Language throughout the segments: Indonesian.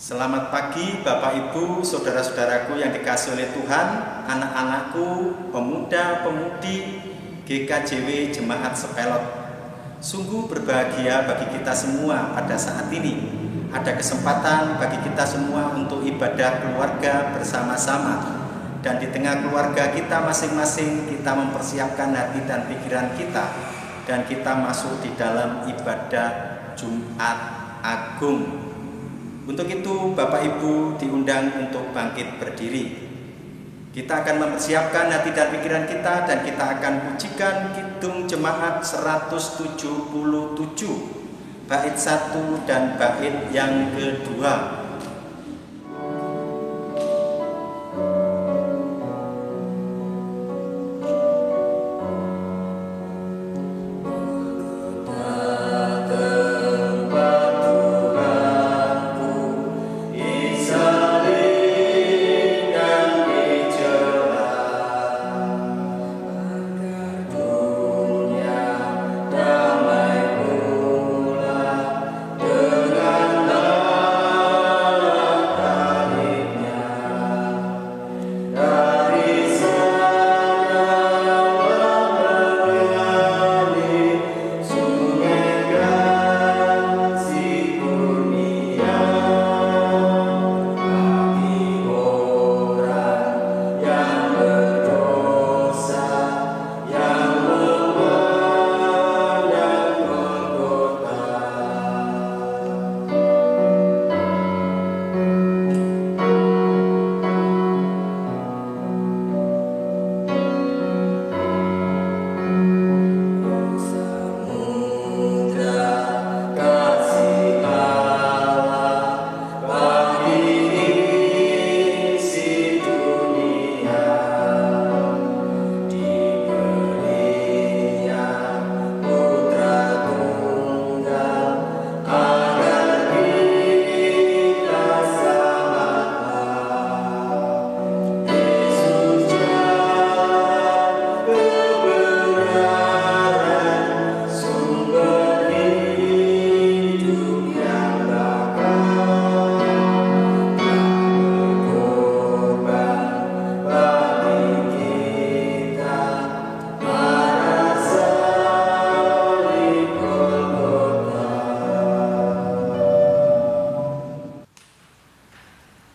Selamat pagi Bapak Ibu, saudara-saudaraku yang dikasihi oleh Tuhan, anak-anakku, pemuda-pemudi GKJW Jemaat Sepelot. Sungguh berbahagia bagi kita semua pada saat ini. Ada kesempatan bagi kita semua untuk ibadah keluarga bersama-sama. Dan di tengah keluarga kita masing-masing, kita mempersiapkan hati dan pikiran kita. Dan kita masuk di dalam ibadah Jumat Agung. Untuk itu Bapak Ibu diundang untuk bangkit berdiri. Kita akan mempersiapkan hati dan pikiran kita dan kita akan pujikan Kidung Jemaat 177 bait 1 dan bait yang kedua.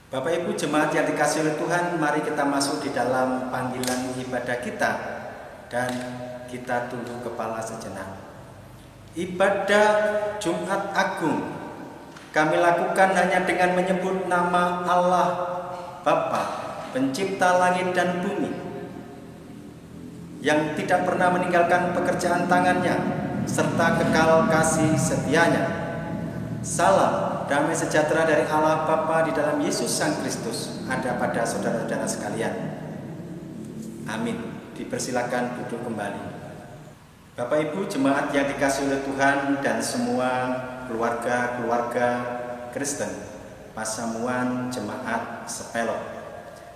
Bapak Ibu jemaat yang dikasihi oleh Tuhan, mari kita masuk di dalam panggilan ibadah kita dan kita tunduk kepala sejenak. Ibadah Jumat Agung kami lakukan hanya dengan menyebut nama Allah Bapa, Pencipta langit dan bumi, yang tidak pernah meninggalkan pekerjaan tangannya serta kekal kasih setianya. Salam damai sejahtera dari Allah Bapa di dalam Yesus Sang Kristus ada pada saudara-saudara sekalian. Amin. Dipersilakan duduk kembali. Bapak Ibu jemaat yang dikasihi oleh Tuhan dan semua keluarga-keluarga Kristen Pasamuan Jemaat Sepelot.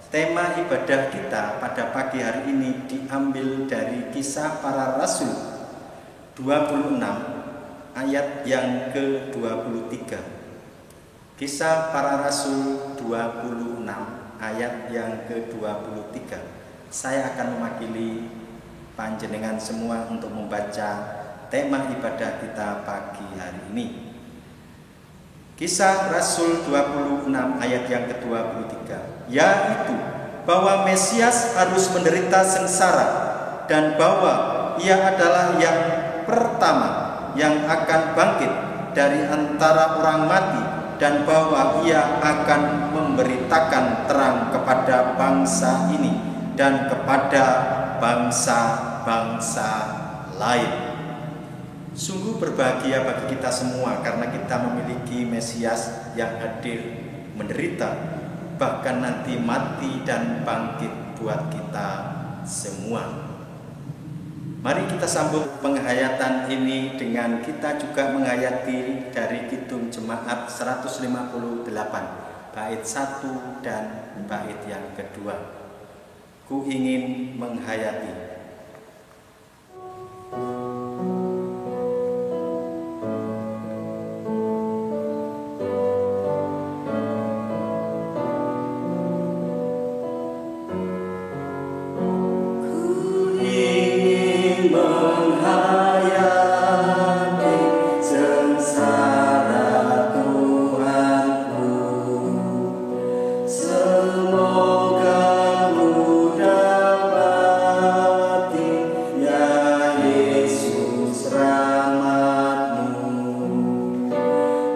Tema ibadah kita pada pagi hari ini diambil dari Kisah Para Rasul 26 ayat yang ke-23. Kisah Para Rasul 26 ayat yang ke-23. Saya akan mewakili panjenengan semua untuk membaca tema ibadah kita pagi hari ini. Kisah Rasul 26 ayat yang ke-23, yaitu bahwa Mesias harus menderita sengsara dan bahwa ia adalah yang pertama yang akan bangkit dari antara orang mati dan bahwa ia akan memberitakan terang kepada bangsa ini dan kepada bangsa-bangsa lain. Sungguh berbahagia bagi kita semua karena kita memiliki Mesias yang hadir menderita, bahkan nanti mati dan bangkit buat kita semua. Mari kita sambut penghayatan ini dengan kita juga menghayati dari Kidung Jemaat 158 bait 1 dan bait yang kedua. Ku ingin menghayati. menghayati sengsara Tuhanku. Semoga Mu dapati ya Yesus rahmat-Mu,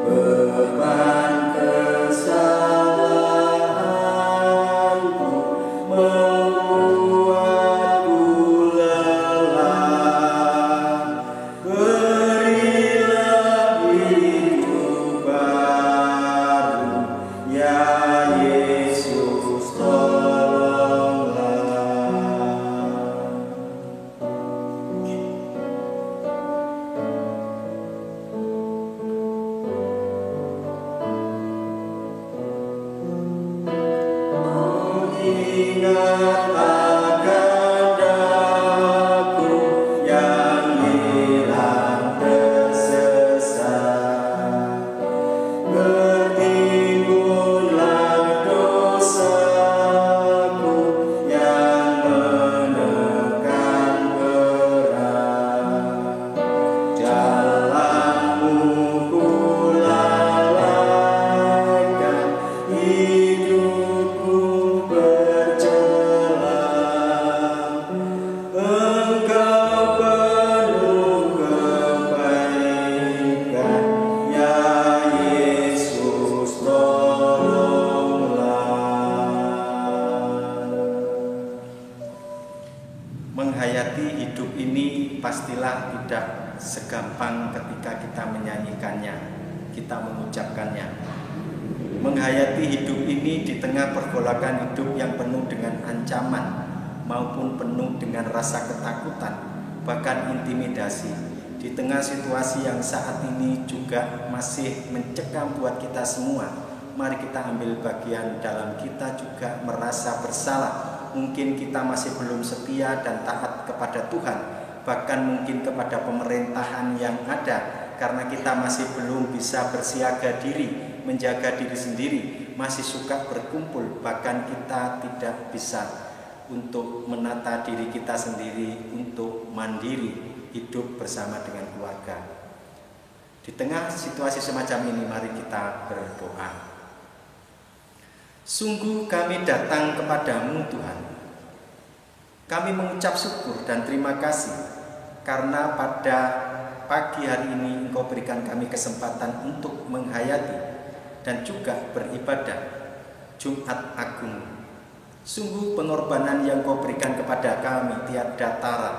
beban kesalahanku membuatku lelah. Berilah hidup baru, ya Yesus tolonglah. Mengingat akan daku yang hilang tersesat, bertimbunlah dosaku yang menekan berat. Jalan-Mu ku lalaikan, hidupku bercelah. Engkau penuh kebaikan, ya Yesus tolonglah. Menghayati hidup ini pastilah tidak segampang ketika kita menyanyikannya, kita mengucapkannya. Menghayati hidup ini di tengah pergolakan hidup yang penuh dengan ancaman maupun penuh dengan rasa ketakutan, bahkan intimidasi. Di tengah situasi yang saat ini juga masih mencekam buat kita semua, mari kita ambil bagian dalam kita juga merasa bersalah. Mungkin kita masih belum setia dan taat kepada Tuhan, bahkan mungkin kepada pemerintahan yang ada, karena kita masih belum bisa bersiaga diri, menjaga diri sendiri, masih suka berkumpul, bahkan kita tidak bisa untuk menata diri kita sendiri, untuk mandiri hidup bersama dengan keluarga. Di tengah situasi semacam ini, mari kita berdoa. Sungguh kami datang kepadamu Tuhan. Kami mengucap syukur dan terima kasih karena pada pagi hari ini Engkau berikan kami kesempatan untuk menghayati dan juga beribadah Jumat Agung. Sungguh pengorbanan yang Kau berikan kepada kami tiada tara.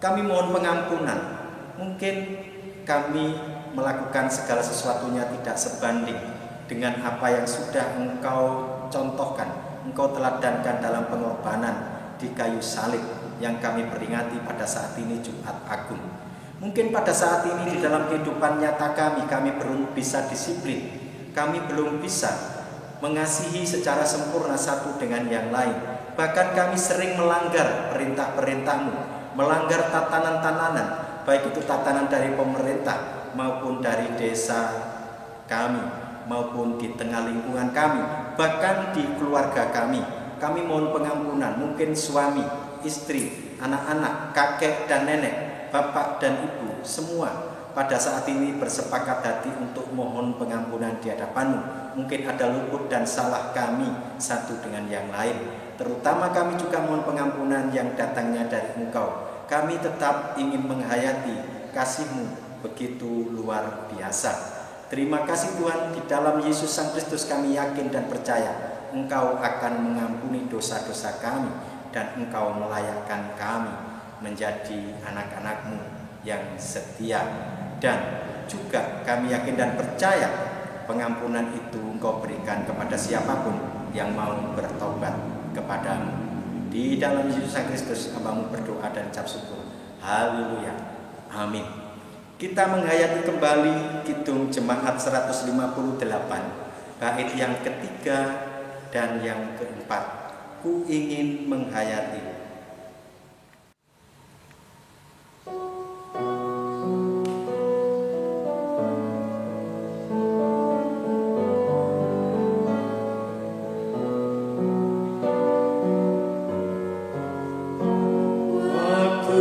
Kami mohon pengampunan. Mungkin kami melakukan segala sesuatunya tidak sebanding dengan apa yang sudah Engkau contohkan, Engkau teladankan dalam pengorbanan di kayu salib yang kami peringati pada saat ini Jumat Agung. Mungkin pada saat ini di dalam kehidupan nyata kami belum bisa disiplin, kami belum bisa mengasihi secara sempurna satu dengan yang lain. Bahkan kami sering melanggar perintah-perintah-Mu, melanggar tatanan-tatanan, baik itu tatanan dari pemerintah maupun dari desa kami, maupun di tengah lingkungan kami, bahkan di keluarga kami. Kami mohon pengampunan, mungkin suami, istri, anak-anak, kakek dan nenek, bapak dan ibu, semua pada saat ini bersepakat hati untuk mohon pengampunan di hadapan-Mu. Mungkin ada luput dan salah kami satu dengan yang lain. Terutama kami juga mohon pengampunan yang datangnya dari Engkau. Kami tetap ingin menghayati kasih-Mu begitu luar biasa. Terima kasih Tuhan, di dalam Yesus Sang Kristus kami yakin dan percaya Engkau akan mengampuni dosa-dosa kami dan Engkau melayakkan kami menjadi anak-anak-Mu yang setia. Dan juga kami yakin dan percaya pengampunan itu Engkau berikan kepada siapapun yang mau bertobat kepadamu. Di dalam Yesus Sang Kristus hamba-Mu berdoa dan ucap syukur. Haleluya. Amin. Kita menghayati kembali Kidung Jemaat 158, bait yang ketiga dan yang keempat. Ku ingin menghayati. Waktu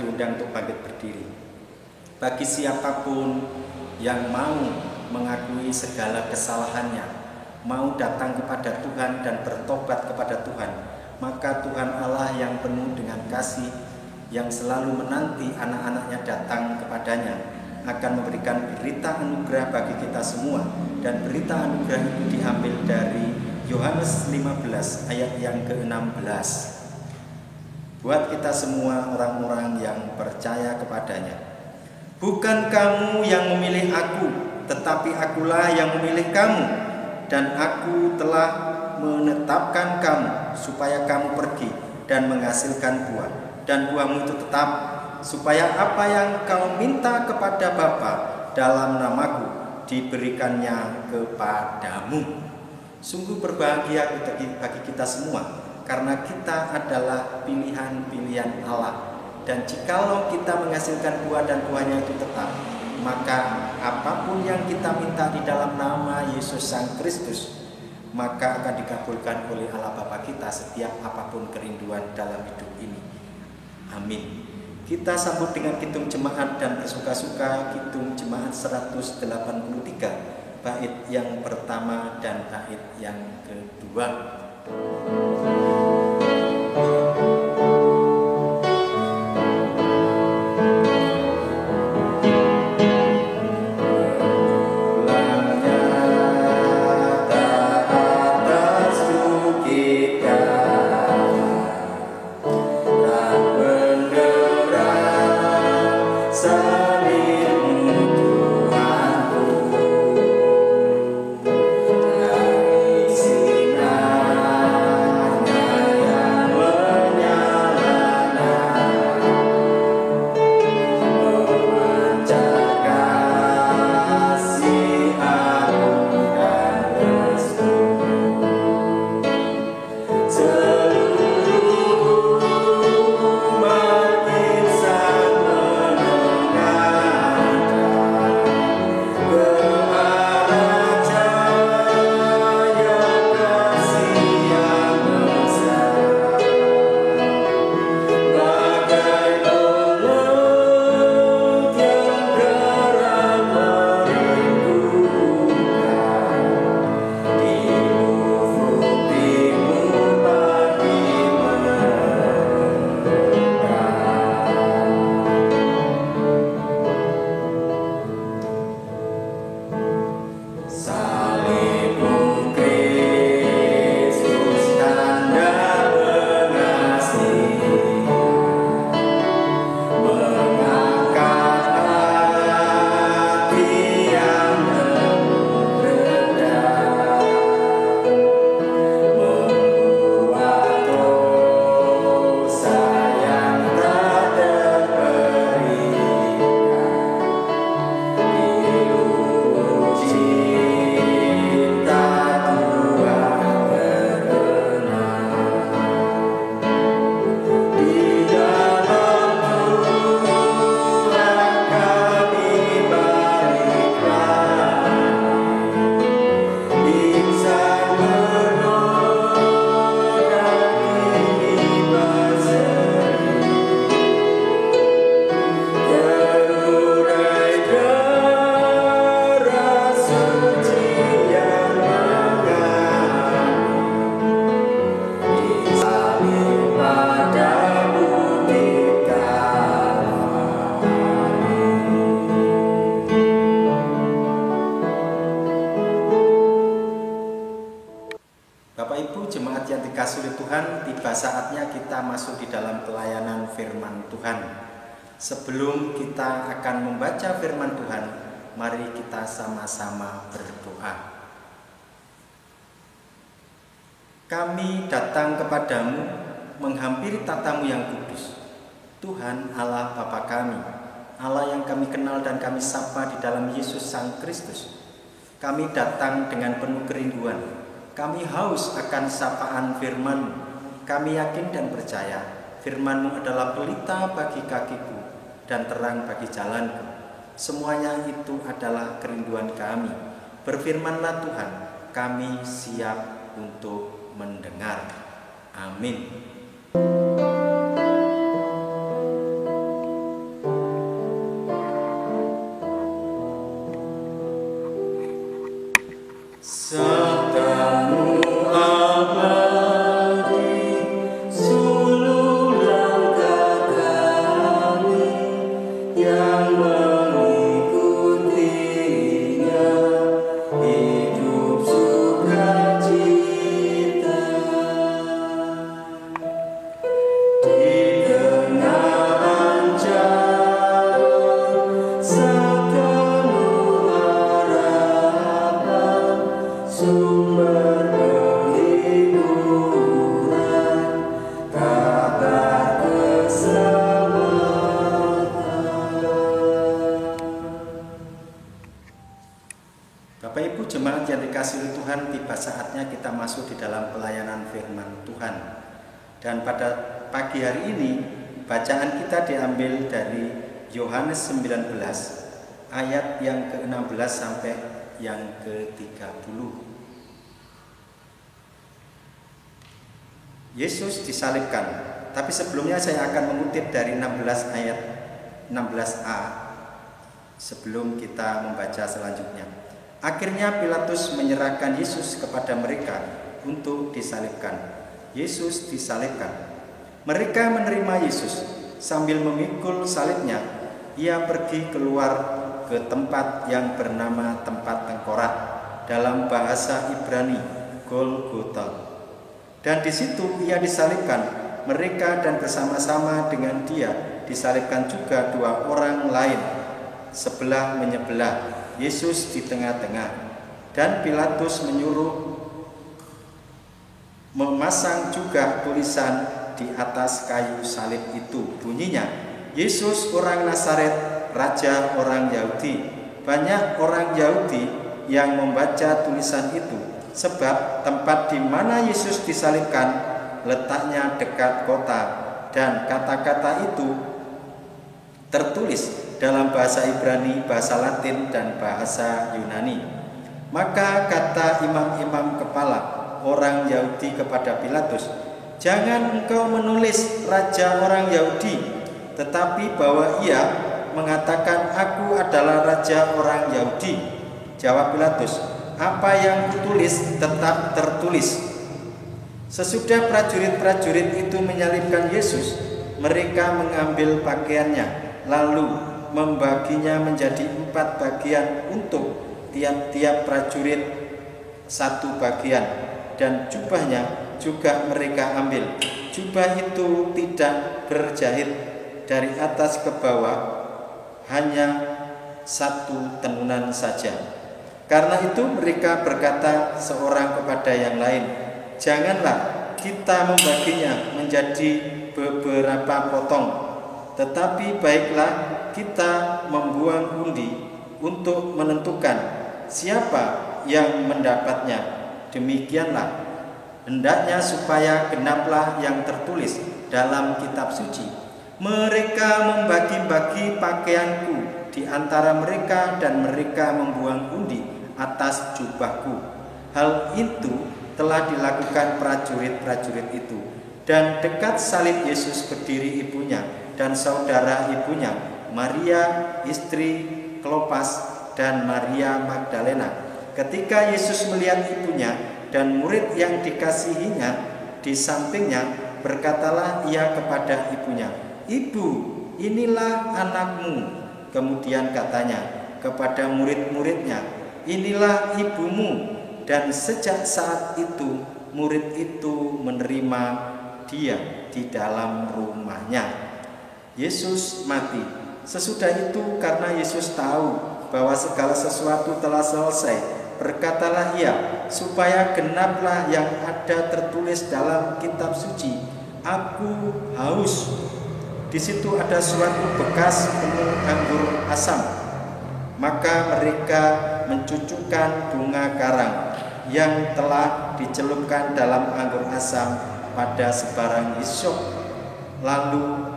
diundang untuk bangkit berdiri. Bagi siapapun yang mau mengakui segala kesalahannya, mau datang kepada Tuhan dan bertobat kepada Tuhan, maka Tuhan Allah yang penuh dengan kasih, yang selalu menanti anak-anaknya datang kepadanya, akan memberikan berita anugerah bagi kita semua. Dan berita anugerah itu diambil dari Yohanes 15 ayat yang ke-16. Buat kita semua orang-orang yang percaya kepadanya. Bukan kamu yang memilih aku, tetapi akulah yang memilih kamu. Dan aku telah menetapkan kamu supaya kamu pergi dan menghasilkan buah. Dan buahmu itu tetap, supaya apa yang kau minta kepada Bapa dalam namaku diberikannya kepadamu. Sungguh berbahagia bagi kita semua, karena kita adalah pilihan-pilihan Allah. Dan jikalau kita menghasilkan buah dan buahnya itu tetap, maka apapun yang kita minta di dalam nama Yesus Sang Kristus, maka akan dikabulkan oleh Allah Bapa kita setiap apapun kerinduan dalam hidup ini. Amin. Kita sambut dengan kidung jemaat dan bersuka-suka kidung jemaat 183, bait yang pertama dan bait yang kedua. Tiba saatnya kita masuk di dalam pelayanan firman Tuhan. Sebelum kita akan membaca firman Tuhan, mari kita sama-sama berdoa. Kami datang kepadamu, menghampiri tatamu yang kudus. Tuhan Allah Bapa kami, Allah yang kami kenal dan kami sapa di dalam Yesus Sang Kristus. Kami datang dengan penuh kerinduan. Kami haus akan sapaan firman-Mu. Kami yakin dan percaya firman-Mu adalah pelita bagi kakiku dan terang bagi jalanku. Semuanya itu adalah kerinduan kami. Berfirmanlah Tuhan, kami siap untuk mendengar. Amin. Sertamu abadi, suluh langkah kami yang mengikutinya, hidup sukacita. Di tengah ancaman sepenuh harapan, sumber penghiburan, kabar keselamatan. Bapak Ibu jemaat yang dikasihi oleh Tuhan, tiba saatnya kita masuk di dalam pelayanan firman Tuhan. Dan pada pagi hari ini bacaan kita diambil dari Yohanes 19 ayat yang ke-16 sampai yang ke-30. Yesus disalibkan. Tapi sebelumnya saya akan mengutip dari 16 ayat 16a sebelum kita membaca selanjutnya. Akhirnya Pilatus menyerahkan Yesus kepada mereka untuk disalibkan. Yesus disalibkan. Mereka menerima Yesus. Sambil memikul salibnya, ia pergi keluar ke tempat yang bernama tempat tengkorak, dalam bahasa Ibrani Golgota. Dan di situ ia disalibkan. Mereka dan bersama-sama dengan dia disalibkan juga dua orang lain, sebelah menyebelah, Yesus di tengah-tengah. Dan Pilatus menyuruh memasang juga tulisan di atas kayu salib itu. Bunyinya, Yesus orang Nazaret, Raja orang Yahudi. Banyak orang Yahudi yang membaca tulisan itu, sebab tempat di mana Yesus disalibkan letaknya dekat kota, dan kata-kata itu tertulis dalam bahasa Ibrani, bahasa Latin, dan bahasa Yunani. Maka kata imam-imam kepala orang Yahudi kepada Pilatus, "Jangan engkau menulis Raja orang Yahudi, tetapi bahwa ia mengatakan aku adalah Raja orang Yahudi." Jawab Pilatus, "Apa yang kutulis tetap tertulis." Sesudah prajurit-prajurit itu menyalibkan Yesus, mereka mengambil pakaiannya, lalu membaginya menjadi 4 bagian untuk tiap-tiap prajurit 1 bagian, dan jubahnya juga mereka ambil. Jubah itu tidak berjahit dari atas ke bawah, hanya 1 tenunan saja. Karena itu mereka berkata seorang kepada yang lain, "Janganlah kita membaginya menjadi beberapa potong, tetapi baiklah kita membuang undi untuk menentukan siapa yang mendapatnya. Demikianlah hendaknya supaya genaplah yang tertulis dalam kitab suci. Mereka membagi-bagi pakaianku di antara mereka, dan mereka membuang undi atas jubahku." Hal itu telah dilakukan prajurit-prajurit itu. Dan dekat salib Yesus berdiri ibunya dan saudara ibunya, Maria istri Klopas dan Maria Magdalena. Ketika Yesus melihat ibunya dan murid yang dikasihinya di sampingnya, berkatalah ia kepada ibunya, "Ibu, inilah anakmu." Kemudian katanya kepada murid-muridnya, "Inilah ibumu." Dan sejak saat itu murid itu menerima dia di dalam rumahnya. Yesus mati. Sesudah itu, karena Yesus tahu bahwa segala sesuatu telah selesai, berkatalah ia, supaya genaplah yang ada tertulis dalam kitab suci, "Aku haus." Di situ ada suatu bekas penuh anggur asam. Maka mereka mencucukkan bunga karang yang telah dicelupkan dalam anggur asam pada sebarang hisop, lalu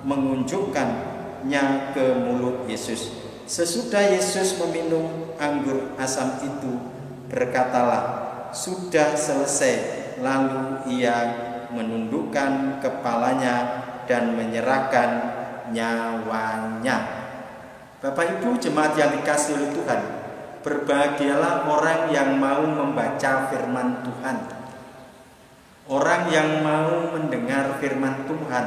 mengunjukkannya ke mulut Yesus. Sesudah Yesus meminum anggur asam itu, berkatalah, "Sudah selesai." Lalu ia menundukkan kepalanya dan menyerahkan nyawanya. Bapak Ibu jemaat yang dikasihi oleh Tuhan, Berbahagialah orang yang mau membaca firman Tuhan, orang yang mau mendengar firman Tuhan,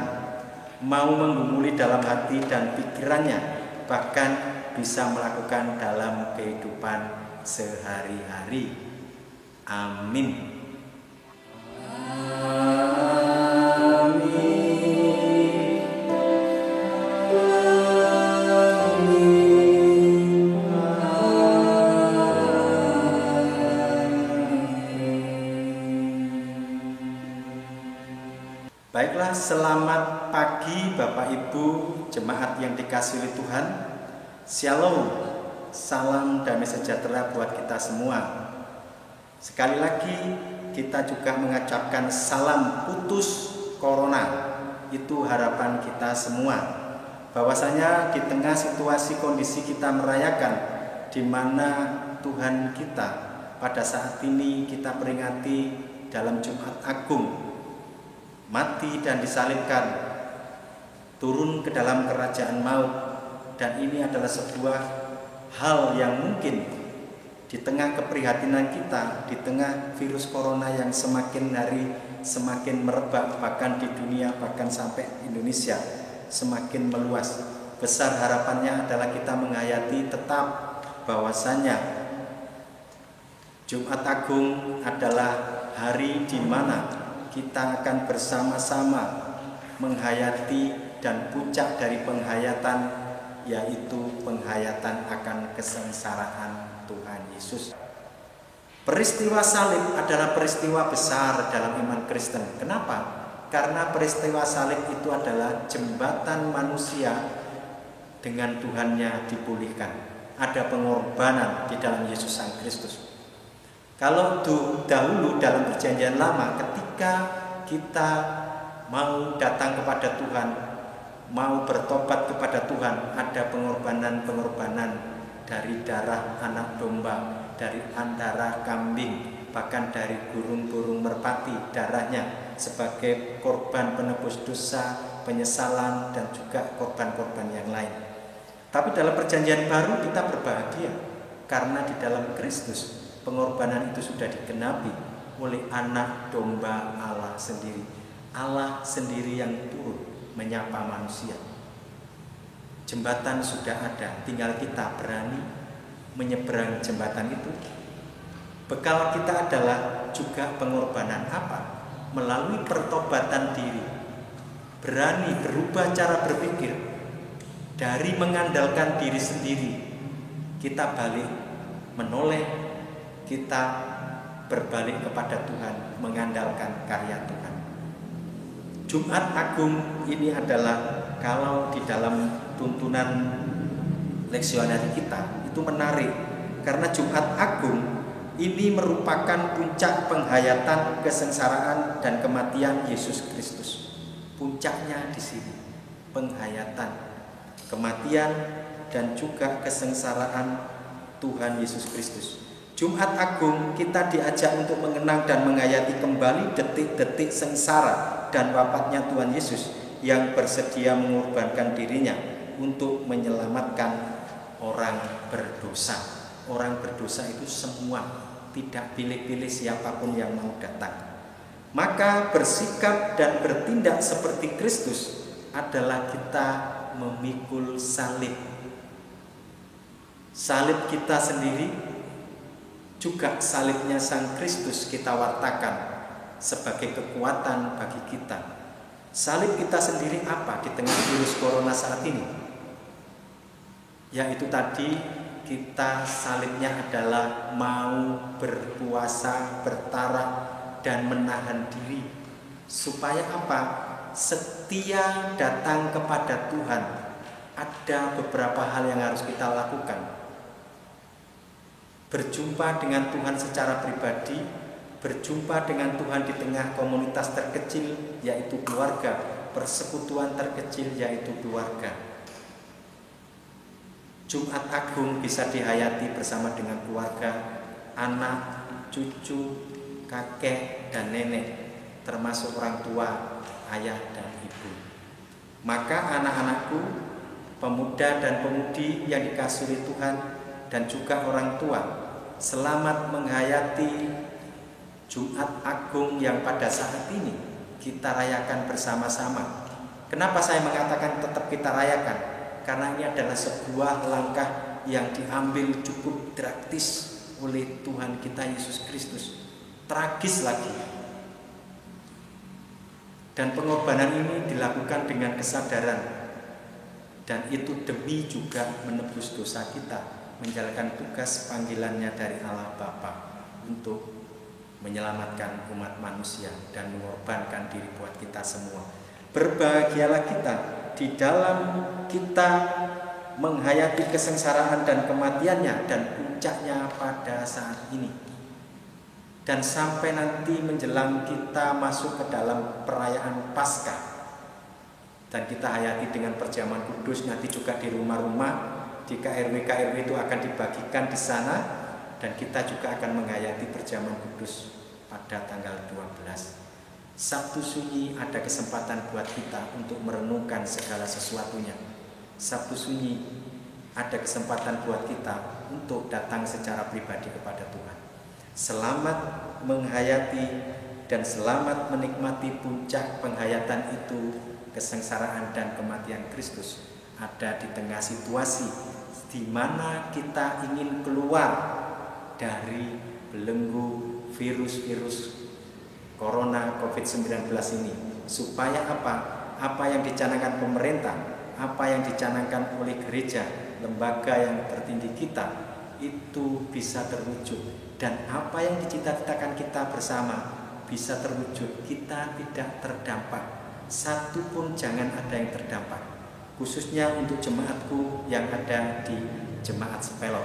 mau menggumuli dalam hati dan pikirannya, bahkan bisa melakukan dalam kehidupan sehari-hari. Amin. Baiklah, selamat pagi Bapak Ibu jemaat yang dikasihi Tuhan. Shalom, salam damai sejahtera buat kita semua. Sekali lagi kita juga mengucapkan salam putus corona. Itu harapan kita semua, bahwasanya di tengah situasi kondisi kita merayakan, di mana Tuhan kita pada saat ini kita peringati dalam Jumat Agung, mati dan disalibkan, turun ke dalam kerajaan maut. Dan ini adalah sebuah hal yang mungkin di tengah keprihatinan kita, di tengah virus corona yang semakin hari semakin merebak, bahkan di dunia, bahkan sampai Indonesia semakin meluas. Besar harapannya adalah kita menghayati tetap bahwasanya Jumat Agung adalah hari di mana kita akan bersama-sama menghayati dan puncak dari penghayatan, yaitu penghayatan akan kesengsaraan Tuhan Yesus. Peristiwa salib adalah peristiwa besar dalam iman Kristen. Kenapa? Karena peristiwa salib itu adalah jembatan manusia dengan Tuhannya dipulihkan. Ada pengorbanan di dalam Yesus Sang Kristus. Kalau dahulu dalam perjanjian lama, ketika kita mau datang kepada Tuhan, mau bertobat kepada Tuhan, ada pengorbanan dari darah anak domba, dari antara kambing, bahkan dari burung-burung merpati, darahnya sebagai korban penebus dosa, penyesalan, dan juga korban-korban yang lain. Tapi dalam perjanjian baru kita berbahagia, karena di dalam Kristus pengorbanan itu sudah digenapi oleh anak domba Allah sendiri. Allah sendiri yang turun menyapa manusia. Jembatan sudah ada, tinggal kita berani menyeberang jembatan itu. Bekal kita adalah juga pengorbanan apa? Melalui pertobatan diri. Berani berubah cara berpikir. Dari mengandalkan diri sendiri, kita balik menoleh, kita berbalik kepada Tuhan, mengandalkan karya Tuhan. Jumat Agung ini adalah, kalau di dalam tuntunan leksionari kita, itu menarik, karena Jumat Agung ini merupakan puncak penghayatan kesengsaraan dan kematian Yesus Kristus. Puncaknya di sini, penghayatan, kematian, dan juga kesengsaraan Tuhan Yesus Kristus. Jumat Agung kita diajak untuk mengenang dan menghayati kembali detik-detik sengsara dan wafatnya Tuhan Yesus yang bersedia mengorbankan dirinya untuk menyelamatkan orang berdosa. Orang berdosa itu semua, tidak pilih-pilih siapapun yang mau datang. Maka bersikap dan bertindak seperti Kristus adalah kita memikul salib. Salib kita sendiri, juga salibnya Sang Kristus kita wartakan sebagai kekuatan bagi kita. Salib kita sendiri apa di tengah virus corona saat ini? Yaitu tadi, kita salibnya adalah mau berpuasa, bertarak, dan menahan diri. Supaya apa? Setia datang kepada Tuhan. Ada beberapa hal yang harus kita lakukan. Berjumpa dengan Tuhan secara pribadi, berjumpa dengan Tuhan di tengah komunitas terkecil, yaitu keluarga, persekutuan terkecil, yaitu keluarga. Jumat Agung bisa dihayati bersama dengan keluarga, anak, cucu, kakek, dan nenek, termasuk orang tua, ayah, dan ibu. Maka anak-anakku, pemuda dan pemudi yang dikasihi Tuhan, dan juga orang tua, selamat menghayati Jumat Agung yang pada saat ini kita rayakan bersama-sama. Kenapa saya mengatakan tetap kita rayakan? Karena ini adalah sebuah langkah yang diambil cukup drastis oleh Tuhan kita Yesus Kristus. Tragis lagi. Dan pengorbanan ini dilakukan dengan kesadaran, dan itu demi juga menebus dosa kita, menjalankan tugas panggilannya dari Allah Bapa untuk menyelamatkan umat manusia dan mengorbankan diri buat kita semua. Berbahagialah kita di dalam kita menghayati kesengsaraan dan kematiannya dan puncaknya pada saat ini. Dan sampai nanti menjelang kita masuk ke dalam perayaan Paskah. Dan kita hayati dengan perjamuan kudus, nanti juga di rumah-rumah, di KRW itu akan dibagikan di sana, dan kita juga akan menghayati perjamuan kudus pada tanggal 12. Sabtu Sunyi ada kesempatan buat kita untuk merenungkan segala sesuatunya. Sabtu Sunyi ada kesempatan buat kita untuk datang secara pribadi kepada Tuhan. Selamat menghayati dan selamat menikmati puncak penghayatan itu, kesengsaraan dan kematian Kristus ada di tengah situasi di mana kita ingin keluar dari belenggu virus Corona COVID-19 ini. Supaya apa? Apa yang dicanangkan pemerintah, apa yang dicanangkan oleh gereja, lembaga yang tertinggi kita, itu bisa terwujud. Dan apa yang dicita-citakan kita bersama bisa terwujud. Kita tidak terdampak. Satu pun jangan ada yang terdampak. Khususnya untuk jemaatku yang ada di Jemaat Sepelok.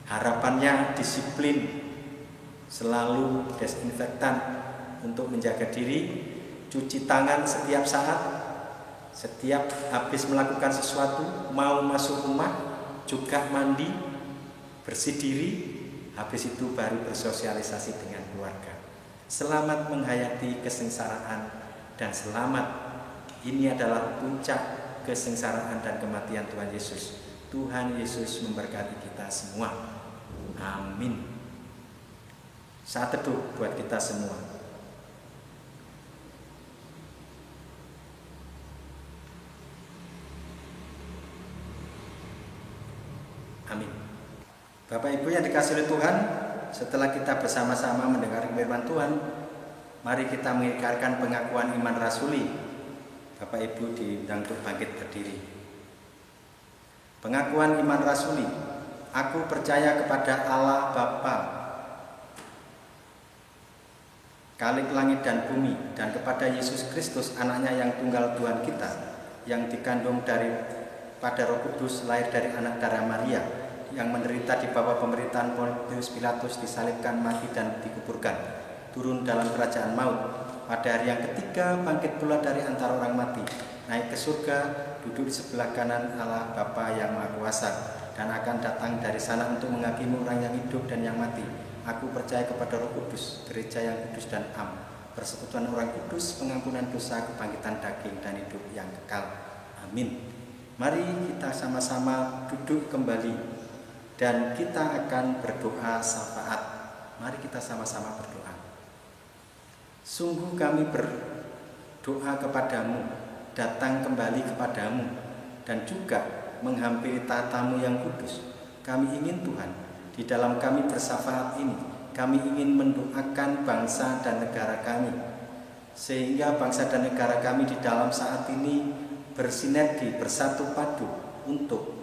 Harapannya disiplin, selalu desinfektan untuk menjaga diri, cuci tangan setiap saat, setiap habis melakukan sesuatu, mau masuk rumah juga mandi, bersih diri, habis itu baru bersosialisasi dengan keluarga. Selamat menghayati kesengsaraan dan selamat, ini adalah puncak kesengsaraan dan kematian Tuhan Yesus. Tuhan Yesus memberkati kita semua. Amin. Saat teduh buat kita semua. Amin. Bapak Ibu yang dikasihi oleh Tuhan, setelah kita bersama-sama mendengar firman Tuhan, mari kita mengikrarkan pengakuan iman rasuli. Bapak Ibu diundang untuk bangkit berdiri. Pengakuan iman rasuli. Aku percaya kepada Allah Bapa, Khalik langit dan bumi, dan kepada Yesus Kristus anaknya yang tunggal Tuhan kita, yang dikandung pada Roh Kudus, lahir dari anak darah Maria, yang menderita di bawah pemerintahan Pontius Pilatus, disalibkan, mati dan dikuburkan, turun dalam kerajaan maut, pada hari yang ketiga bangkit pula dari antara orang mati, naik ke surga, duduk di sebelah kanan Allah Bapa yang Maha Kuasa, dan akan datang dari sana untuk menghakimi orang yang hidup dan yang mati. Aku percaya kepada Roh Kudus, gereja yang kudus dan am, persekutuan orang kudus, pengampunan dosa, kebangkitan daging dan hidup yang kekal. Amin. Mari kita sama-sama duduk kembali dan kita akan berdoa syafaat. Mari kita sama-sama berdoa. Sungguh kami berdoa kepadamu, datang kembali kepadamu, dan juga menghampiri tatamu yang kudus. Kami ingin Tuhan, di dalam kami bersyafaat ini, kami ingin mendoakan bangsa dan negara kami, sehingga bangsa dan negara kami di dalam saat ini bersinergi, bersatu padu untuk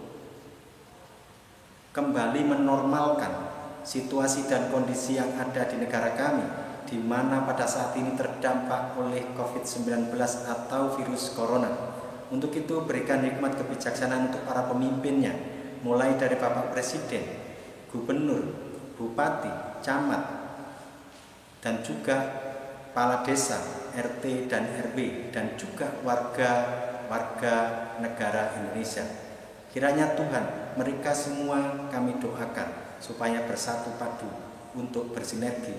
kembali menormalkan situasi dan kondisi yang ada di negara kami, di mana pada saat ini terdampak oleh COVID-19 atau virus corona. Untuk itu berikan hikmat kebijaksanaan untuk para pemimpinnya, mulai dari Bapak Presiden, Gubernur, Bupati, Camat, dan juga kepala desa, RT dan RW, dan juga warga negara Indonesia. Kiranya Tuhan, mereka semua kami doakan supaya bersatu padu untuk bersinergi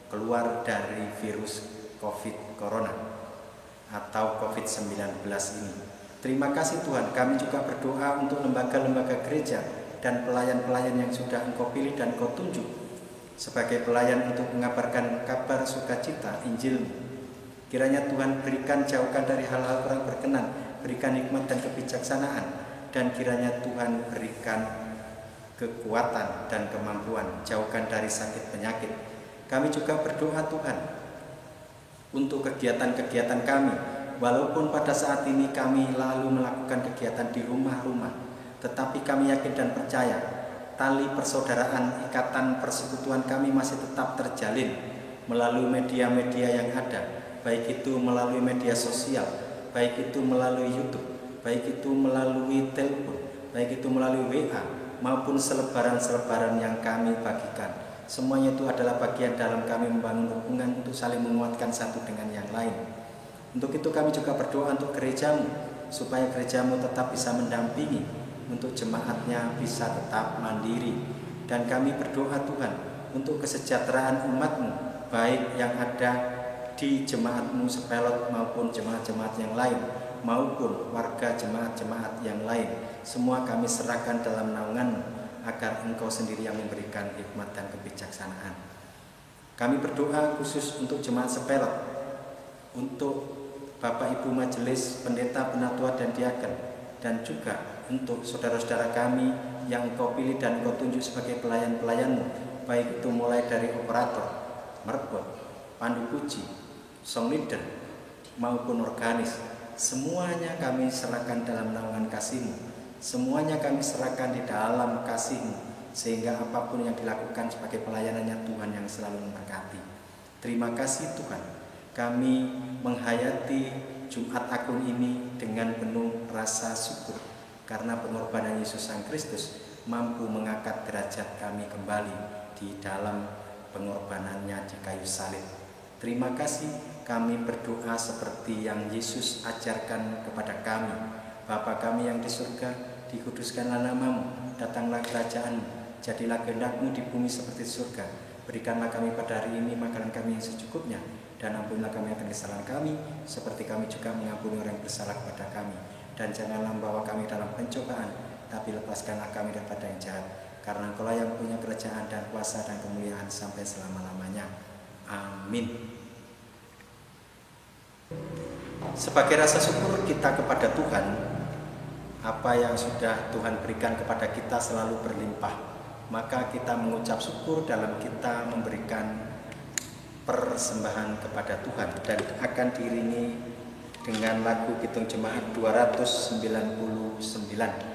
keluar dari virus COVID Corona atau COVID-19 ini. Terima kasih Tuhan, kami juga berdoa untuk lembaga-lembaga gereja dan pelayan-pelayan yang sudah Engkau pilih dan Engkau tunjuk sebagai pelayan untuk mengabarkan kabar sukacita Injil. Kiranya Tuhan berikan, jauhkan dari hal-hal kurang berkenan, berikan hikmat dan kebijaksanaan, dan kiranya Tuhan berikan kekuatan dan kemampuan, jauhkan dari sakit penyakit. Kami juga berdoa Tuhan untuk kegiatan-kegiatan kami, walaupun pada saat ini kami lalu melakukan kegiatan di rumah-rumah, tetapi kami yakin dan percaya tali persaudaraan, ikatan persekutuan kami masih tetap terjalin melalui media-media yang ada, baik itu melalui media sosial, baik itu melalui YouTube, baik itu melalui telepon, baik itu melalui WA, maupun selebaran-selebaran yang kami bagikan. Semuanya itu adalah bagian dalam kami membangun hubungan untuk saling menguatkan satu dengan yang lain. Untuk itu kami juga berdoa untuk gerejamu, supaya gerejamu tetap bisa mendampingi, untuk jemaatnya bisa tetap mandiri. Dan kami berdoa Tuhan untuk kesejahteraan umatmu, baik yang ada di jemaatmu Sepelot maupun jemaat-jemaat yang lain, maupun warga jemaat-jemaat yang lain. Semua kami serahkan dalam naungan-Mu, agar Engkau sendiri yang memberikan hikmat dan kebijaksanaan. Kami berdoa khusus untuk jemaat Sepelot, untuk Bapak Ibu Majelis, Pendeta, Penatua, dan Diaken, dan juga untuk saudara-saudara kami yang Engkau pilih dan Engkau tunjuk sebagai pelayan-pelayan-Mu, baik itu mulai dari operator, merbot, pandu puji, song leader, maupun organis. Semuanya kami serahkan dalam naungan kasih-Mu. Semuanya kami serahkan di dalam kasih-Mu, sehingga apapun yang dilakukan sebagai pelayanannya Tuhan yang selalu memberkati. Terima kasih Tuhan, kami menghayati Jumat Agung ini dengan penuh rasa syukur, karena pengorbanan Yesus Sang Kristus mampu mengangkat derajat kami kembali di dalam pengorbanannya di kayu salib. Terima kasih, kami berdoa seperti yang Yesus ajarkan kepada kami. Bapa kami yang di surga, dikuduskanlah nama-Mu, datanglah kerajaan-Mu, jadilah kehendak-Mu di bumi seperti di surga. Berikanlah kami pada hari ini makanan kami yang secukupnya, dan ampunilah kami akan kesalahan kami, seperti kami juga mengampuni orang yang bersalah kepada kami. Dan janganlah membawa kami dalam pencobaan, tapi lepaskanlah kami daripada yang jahat. Karena Engkau yang punya kerajaan dan kuasa dan kemuliaan sampai selama-lamanya. Amin. Sebagai rasa syukur kita kepada Tuhan, apa yang sudah Tuhan berikan kepada kita selalu berlimpah, maka kita mengucap syukur dalam kita memberikan persembahan kepada Tuhan, dan akan diiringi dengan lagu Kidung Jemaat 299.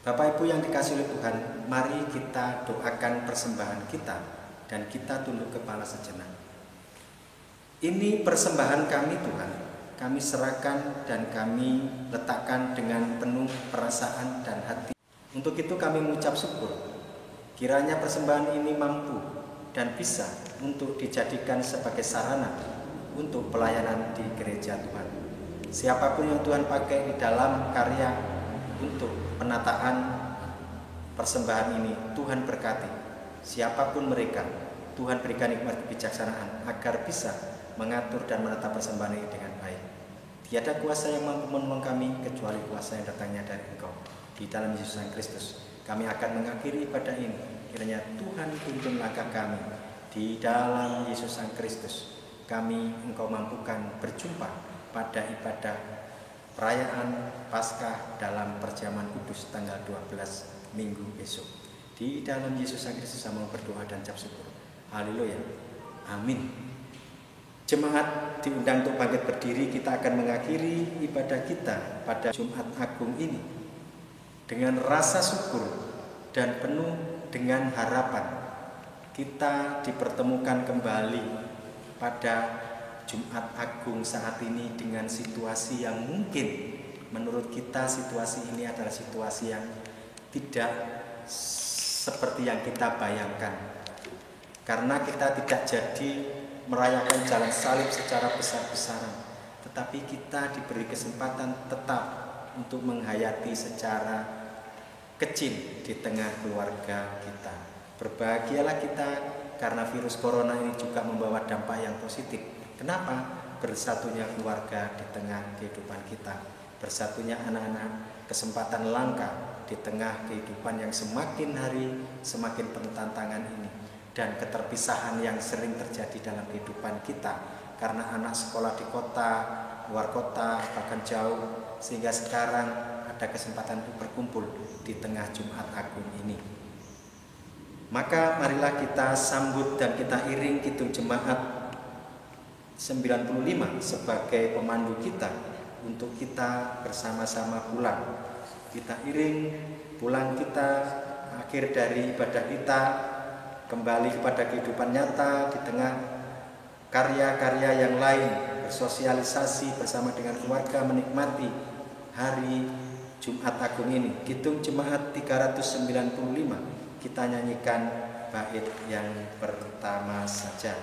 Bapak Ibu yang dikasihi oleh Tuhan, mari kita doakan persembahan kita dan kita tunduk kepala sejenak. Ini persembahan kami Tuhan, kami serahkan dan kami letakkan dengan penuh perasaan dan hati. Untuk itu kami mengucap syukur, kiranya persembahan ini mampu dan bisa untuk dijadikan sebagai sarana untuk pelayanan di gereja Tuhan. Siapapun yang Tuhan pakai di dalam karya untuk penataan persembahan ini, Tuhan berkati. Siapapun mereka, Tuhan berikan hikmat kebijaksanaan agar bisa mengatur dan menata persembahan ini dengan baik. Tiada kuasa yang mampu menolong kami kecuali kuasa yang datangnya dari Engkau. Di dalam Yesus Kristus kami akan mengakhiri ibadah ini. Kiranya Tuhan tuntun langkah kami. Di dalam Yesus Kristus kami Engkau mampukan berjumpa pada ibadah perayaan Paskah dalam perjamuan kudus tanggal 12 Minggu besok. Di dalam Yesus Kristus saya mau berdoa dan ucap syukur. Haleluya. Amin. Jemaat diundang untuk bangkit berdiri. Kita akan mengakhiri ibadah kita pada Jumat Agung ini dengan rasa syukur dan penuh dengan harapan. Kita dipertemukan kembali pada Jumat Agung saat ini dengan situasi yang mungkin menurut kita situasi ini adalah situasi yang tidak seperti yang kita bayangkan. Karena kita tidak jadi merayakan jalan salib secara besar-besaran, tetapi kita diberi kesempatan tetap untuk menghayati secara kecil di tengah keluarga kita. Berbahagialah kita karena virus corona ini juga membawa dampak yang positif. Kenapa? Bersatunya keluarga di tengah kehidupan kita, bersatunya anak-anak, kesempatan langka di tengah kehidupan yang semakin hari semakin penuh tantangan ini, dan keterpisahan yang sering terjadi dalam kehidupan kita karena anak sekolah di kota, luar kota, bahkan jauh, sehingga sekarang ada kesempatan untuk berkumpul di tengah Jumat Agung ini. Maka marilah kita sambut dan kita iring kidung jemaat 95 sebagai pemandu kita untuk kita bersama-sama pulang. Kita iring pulang kita, akhir dari ibadah kita, kembali kepada kehidupan nyata di tengah karya-karya yang lain, bersosialisasi bersama dengan keluarga, menikmati hari Jumat Agung ini. Kidung Jemaat 395, kita nyanyikan bait yang pertama saja.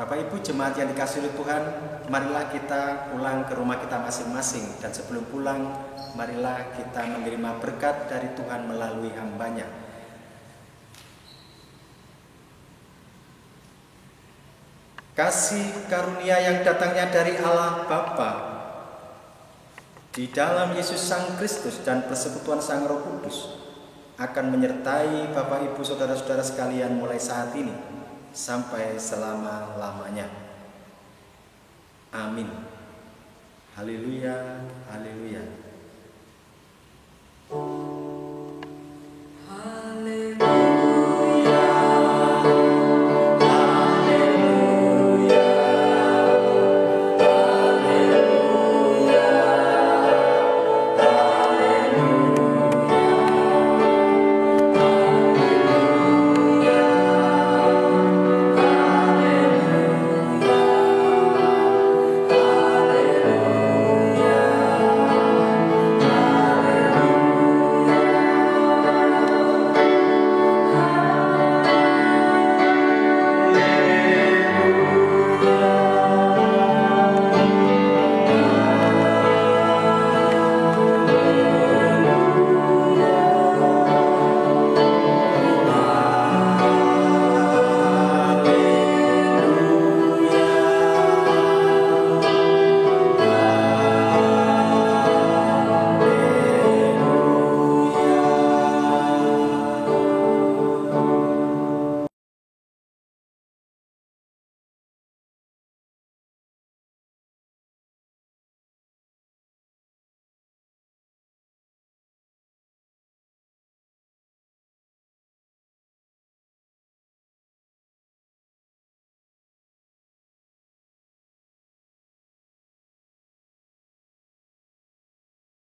Bapak Ibu jemaat yang dikasihi oleh Tuhan, marilah kita pulang ke rumah kita masing-masing, dan sebelum pulang marilah kita menerima berkat dari Tuhan melalui hamba-Nya. Kasih karunia yang datangnya dari Allah Bapa di dalam Yesus Sang Kristus dan persekutuan Sang Roh Kudus akan menyertai Bapak Ibu saudara-saudara sekalian mulai saat ini sampai selama-lamanya. Amin. Haleluya, haleluya.